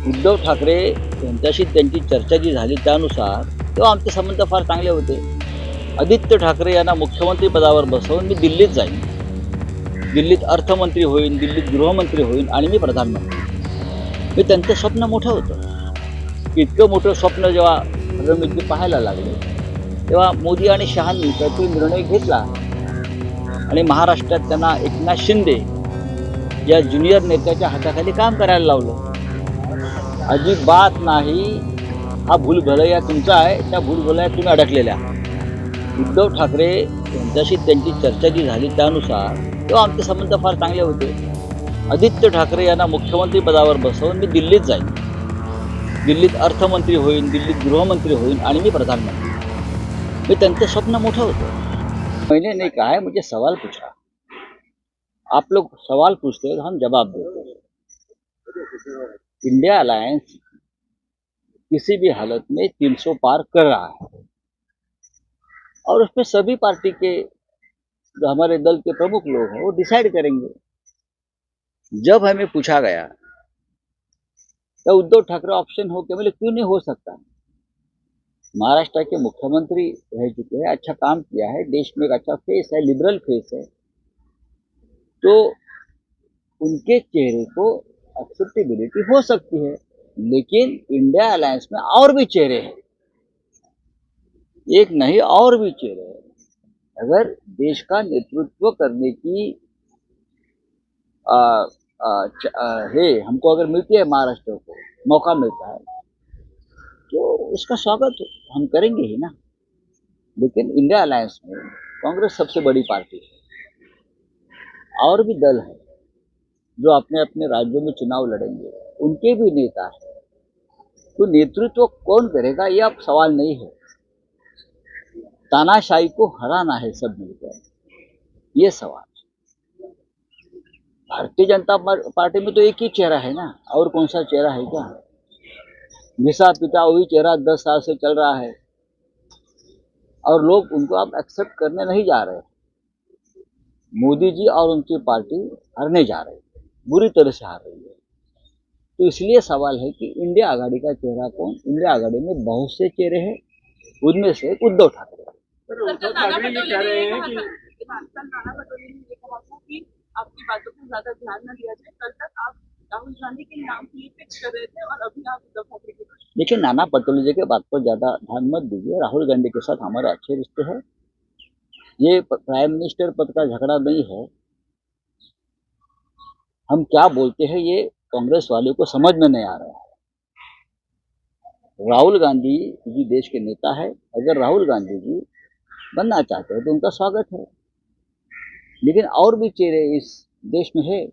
उद्धव ठाकरे यांच्याशी त्यांची चर्चा जी झाली त्यानुसार तेव्हा आमचे संबंध फार चांगले होते. आदित्य ठाकरे यांना मुख्यमंत्री पदावर बसवून मी दिल्लीत जाईन, दिल्लीत अर्थमंत्री होईन, दिल्लीत गृहमंत्री होईन आणि मी प्रधानमंत्री. मी त्यांचं स्वप्न मोठं होतं. इतकं मोठं स्वप्न जेव्हा फडणवीसजी पाहायला लागले तेव्हा मोदी आणि शहांनी त्यातून निर्णय घेतला आणि महाराष्ट्रात त्यांना एकनाथ शिंदे या ज्युनियर नेत्याच्या हाताखाली काम करायला लावलं. अजिबात नाही, हा भूलभुलैया तुमचा आहे, त्या भूलभुलैयात तुम्ही अडकलेल्या. उद्धव ठाकरे यांच्याशी त्यांची चर्चा जी झाली त्यानुसार तेव्हा आमचे संबंध फार चांगले होते. आदित्य ठाकरे यांना मुख्यमंत्री पदावर बसवून मी दिल्लीत जाईन, दिल्लीत अर्थमंत्री होईन, दिल्लीत गृहमंत्री होईन आणि मी प्रधानमंत्री. मी त्यांचं स्वप्न मोठं होतं. मैंने नहीं कहा है, मुझे सवाल पूछा. आप लोग सवाल पूछते हो तो हम जवाब देते हैं. इंडिया अलायंस किसी भी हालत में 300 पार कर रहा है और उसमें सभी पार्टी के जो हमारे दल के प्रमुख लोग हैं वो डिसाइड करेंगे. जब हमें पूछा गया तो उद्धव ठाकरे ऑप्शन हो के बोले क्यों नहीं हो सकता. महाराष्ट्र के मुख्यमंत्री रह चुके हैं, अच्छा काम किया है, देश में एक अच्छा फेस है, लिबरल फेस है, तो उनके चेहरे को एक्सेप्टेबिलिटी हो सकती है. लेकिन इंडिया अलायंस में और भी चेहरे हैं, एक नहीं और भी चेहरे हैं. अगर देश का नेतृत्व करने की हमको अगर मिलती है, महाराष्ट्र को मौका मिलता है तो इसका स्वागत हम करेंगे ही ना. लेकिन इंडिया अलायंस में कांग्रेस सबसे बड़ी पार्टी है, और भी दल है जो अपने अपने राज्यों में चुनाव लड़ेंगे, उनके भी नेता हैं. तो नेतृत्व कौन करेगा ये अब सवाल नहीं है. तानाशाही को हराना है सब मिलकर, ये सवाल. भारतीय जनता पार्टी में तो एक ही चेहरा है ना, और कौन सा चेहरा है क्या. घिसा पिटा वही चेहरा 10 साल से चल रहा है और लोग उनको अब एक्सेप्ट करने नहीं जा रहे. मोदी जी और उनकी पार्टी हारने जा रही है, बुरी तरह से हार रही है. तो इसलिए सवाल है कि इंडिया आघाड़ी का चेहरा कौन. इंडिया आघाड़ी में बहुत से चेहरे हैं, उनमें से एक उद्धव ठाकरे. उद्धव ठाकरे ये कह रहे हैं कि नाना पटोले ने ये कहा था कि आपकी बातों पर ज्यादा ध्यान न दिया जाए. कल तक आप राहुल गांधी के नाम के लिए फिक्स कर रहे थे और अभी आप उद्धव ठाकरे के पास. देखिए, नाना पटोले जी के बात पर ज्यादा ध्यान मत दीजिए. राहुल गांधी के साथ हमारे अच्छे रिश्ते हैं. ये प्राइम मिनिस्टर पद का झगड़ा नहीं है. हम क्या बोलते हैं ये कांग्रेस वाले को समझ में नहीं आ रहा है. राहुल गांधी जी देश के नेता है. अगर राहुल गांधी जी बनना चाहते हैं तो उनका स्वागत है. लेकिन और भी चेहरे इस देश में है,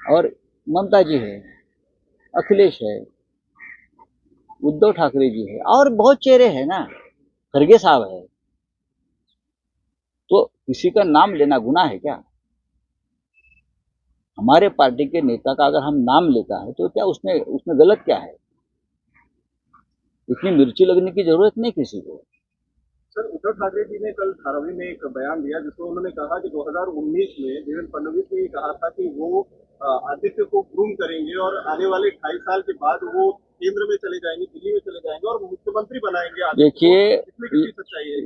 और ममता जी है, अखिलेश है, उद्धव ठाकरे जी है, और बहुत चेहरे हैं ना, खड़गे साहब है. तो किसी का नाम लेना गुनाह है क्या. हमारे पार्टी के नेता का अगर हम नाम लेता है तो क्या उसमें गलत क्या है. इतनी मिर्ची लगने की जरूरत नहीं किसी को. सर, उद्धव ठाकरे जी ने कल धारावी में एक बयान दिया जिसमें उन्होंने कहा कि 2019 में देवेंद्र फडणवीस ने ये कहा था कि वो आदित्य को ग्रूम करेंगे और आने वाले 2.5 साल के बाद वो केंद्र में चले जाएंगे, दिल्ली में चले जाएंगे और मुख्यमंत्री बनाएंगे. देखिए,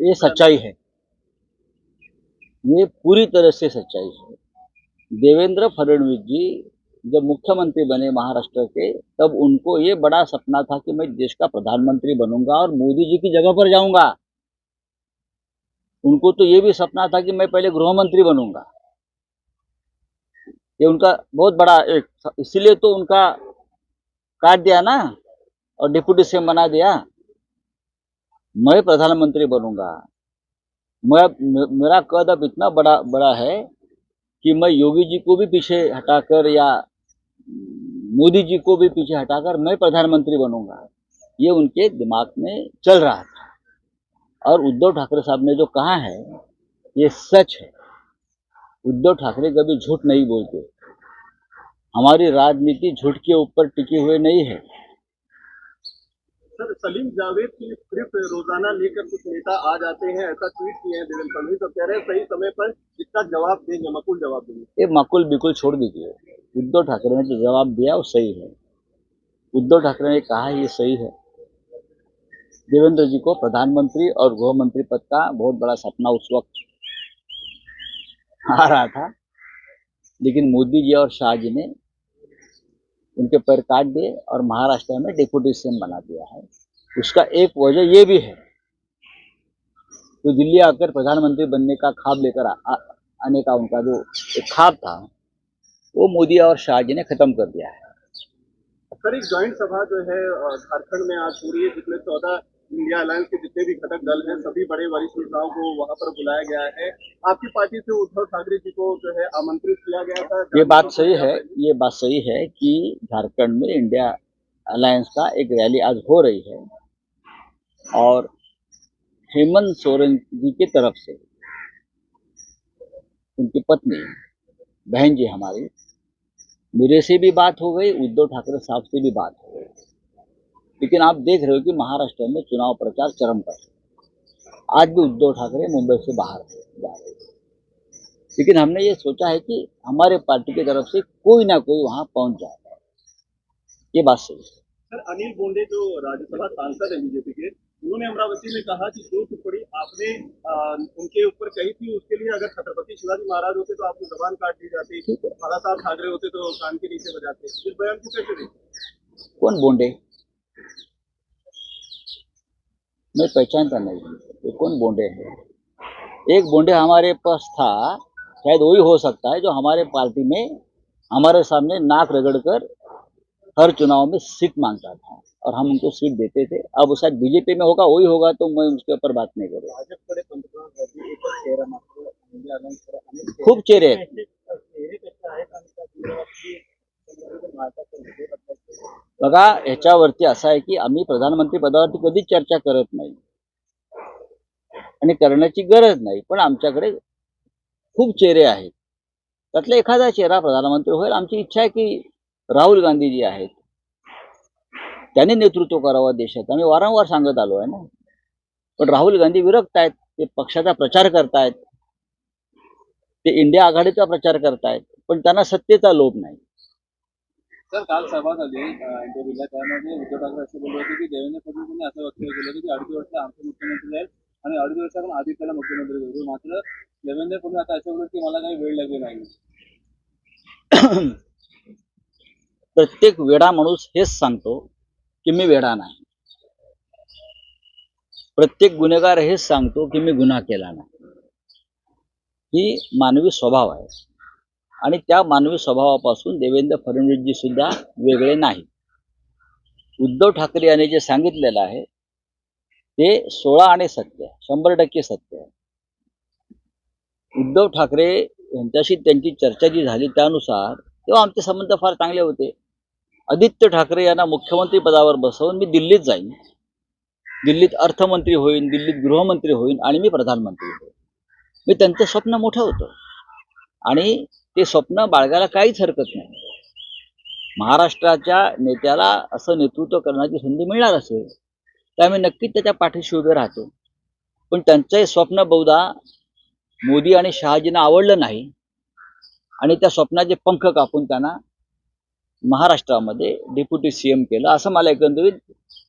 ये सच्चाई है, ये पूरी तरह से सच्चाई है. देवेंद्र फडणवीस जी जब मुख्यमंत्री बने महाराष्ट्र के, तब उनको ये बड़ा सपना था कि मैं देश का प्रधानमंत्री बनूंगा और मोदी जी की जगह पर जाऊंगा. उनको तो ये भी सपना था कि मैं पहले गृहमंत्री बनूंगा. ये उनका बहुत बड़ा एक, इसीलिए तो उनका काट दिया ना और डिप्टी सीएम बना दिया. मैं प्रधानमंत्री बनूंगा. मेरा कद अब इतना बड़ा है कि मैं योगी जी को भी पीछे हटाकर या मोदी जी को भी पीछे हटाकर मैं प्रधानमंत्री बनूंगा. ये उनके दिमाग में चल रहा था. और उद्धव ठाकरे साहब ने जो कहा है ये सच है. उद्धव ठाकरे कभी झूठ नहीं बोलते. हमारी राजनीति झूठ के ऊपर टिकी हुई नहीं है. सर, सलीम जावेद की स्क्रिप्ट रोजाना लेकर कुछ नेता आ जाते हैं, ऐसा ट्वीट किए हैं देवेंद्र फडणवीस. तो कह रहे हैं सही समय पर इसका जवाब देंगे, मकुल जवाब देंगे. ये मकुल बिकुल छोड़ दीजिए. उद्धव ठाकरे ने जो जवाब दिया वो सही है. उद्धव ठाकरे ने कहा ये सही है। देवेंद्र जी को प्रधानमंत्री और गृह मंत्री पद का बहुत बड़ा सपना उस वक्त आ रहा था, लेकिन मोदी जी और शाह जी ने उनके पैर काट दिए और महाराष्ट्र में डिप्टी सीएम बना दिया है। उसका एक वजह ये भी है, तो दिल्ली आकर प्रधानमंत्री बनने का ख्वाब लेकर आने का उनका जो एक ख्वाब था, वो मोदी और शाह जी ने खत्म कर दिया है। सर, एक ज्वाइंट सभा जो है झारखंड में आज हो रही है, जिसमें 14 इंडिया अलायंस के जितने भी घटक दल हैं, सभी बड़े वरिष्ठ नेताओं को वहां पर बुलाया गया है। आपकी पार्टी से उद्धव ठाकरे जी को जो है आमंत्रित किया गया था। ये बात सही है कि झारखंड में इंडिया अलायंस का एक रैली आज हो रही है और हेमंत सोरेन जी की तरफ से उनकी पत्नी बहन जी हमारी, मेरे से भी बात हो गई, उद्धव ठाकरे साहब से भी बात हो गई। लेकिन आप देख रहे हो कि महाराष्ट्र में चुनाव प्रचार चरम पर है। आज भी उद्धव ठाकरे मुंबई से बाहर जा रहे हैं, लेकिन हमने ये सोचा है कि हमारे पार्टी की तरफ से कोई ना कोई वहां पहुंच जाएगा। ये बात सही है। सर, अनिल बोंडे जो राज्यसभा सांसद है बीजेपी के, उन्होंने अमरावती में कहा कि जो टिप्पणी आपने उनके ऊपर कही थी, उसके लिए अगर छत्रपति शिवाजी महाराज होते तो आपकी जबान काट दी जाती, बाला साहब ठाकरे होते तो कान के नीचे बजाते। इस बयान को कैसे देखते? कौन बोंडे? मैं पहचानता नहीं, ये कौन बोंडे है? एक बोंडे हमारे पास था, शायद वही हो सकता है जो हमारे पार्टी में हमारे सामने नाक रगड़कर हर चुनाव में सीट मांगता था और हम उनको सीट देते थे। अब वो शायद बीजेपी में होगा, वही होगा, तो मैं उसके ऊपर बात नहीं करूँगा। खूप चेहरे आहेत बघा, ह्याच्यावरती असं आहे की आम्ही प्रधानमंत्री पदावरती कधीच चर्चा करत नाही आणि करण्याची गरज नाही, पण आमच्याकडे खूप चेहरे आहेत, त्यातला एखादा चेहरा प्रधानमंत्री होईल। आमची इच्छा आहे की राहुल गांधी जी आहेत, त्यांनी नेतृत्व करावं देशात, आम्ही वारंवार सांगत आलो आहे ना। पण राहुल गांधी विरक्त आहेत, ते पक्षाचा प्रचार करतायत, ते इंडिया आघाडीचा प्रचार करतायत, पण त्यांना सत्तेचा लोभ नाही। सर, काल सभा झाली इंटरव्ह्यूला, त्यामध्ये उद्धव ठाकरे असे बोलले होते की देवेंद्र फडणवीस असं वक्तव्य केलं होतं की 2.5 वर्ष आमचे मुख्यमंत्री आहेत आणि 2.5 वर्षातून आधी त्याला मुख्यमंत्री करू। मात्र देवेंद्र फडणवीस आता असं बोलत की मला काही वेळ लागली नाही। प्रत्येक वेडा माणूस हेच सांगतो की मी वेडा नाही, प्रत्येक गुन्हेगार हेच सांगतो की मी गुन्हा केला नाही। ही मानवी स्वभाव आहे आणि त्या मानवी स्वभावापासून देवेंद्र फडणवीसजी सुद्धा वेगळे नाही। उद्धव ठाकरे यांनी जे सांगितलेलं आहे ते 16 आणि सत्य, 100% सत्य आहे। उद्धव ठाकरे यांच्याशी त्यांची चर्चा जी झाली त्यानुसार तेव्हा आमचे संबंध फार चांगले होते। आदित्य ठाकरे यांना मुख्यमंत्री पदावर बसवून मी दिल्लीत जाईन, दिल्लीत अर्थमंत्री होईन, दिल्लीत गृहमंत्री होईन आणि मी प्रधानमंत्री होईन। मी त्यांचं स्वप्न मोठं होतं आणि ते स्वप्न बाळगायला काहीच हरकत नाही। महाराष्ट्राच्या नेत्याला असं नेतृत्व करण्याची संधी मिळणार असेल तर आम्ही नक्कीच त्याच्या पाठीशी उभे राहतो। पण त्यांचं हे स्वप्न बहुधा मोदी आणि शहाजींना आवडलं नाही आणि त्या स्वप्नाचे पंख कापून त्यांना महाराष्ट्रामध्ये डेप्युटी सीएम केलं, असं मला एकंदरीत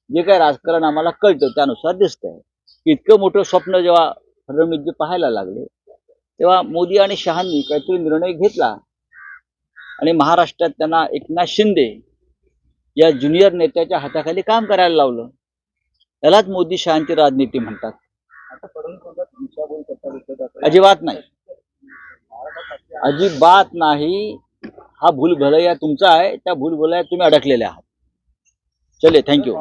जे काही राजकारण आम्हाला कळतं त्यानुसार दिसतंय। इतकं मोठं स्वप्न जेव्हा फडणवीसजी पाहायला लागले तेव्हा मोदी आणि शहांनी काहीतरी निर्णय घेतला आणि महाराष्ट्रात त्यांना एकनाथ शिंदे या ज्युनियर नेत्याच्या हाताखाली काम करायला लावलं। त्यालाच मोदी शहांची राजनीती म्हणतात। अजिबात नाही, अजिबात नाही। हा भूलभुलैया तुमचा आहे, त्या भूलभुलैयात तुम्ही अडकलेले आहात। चले, थँक्यू।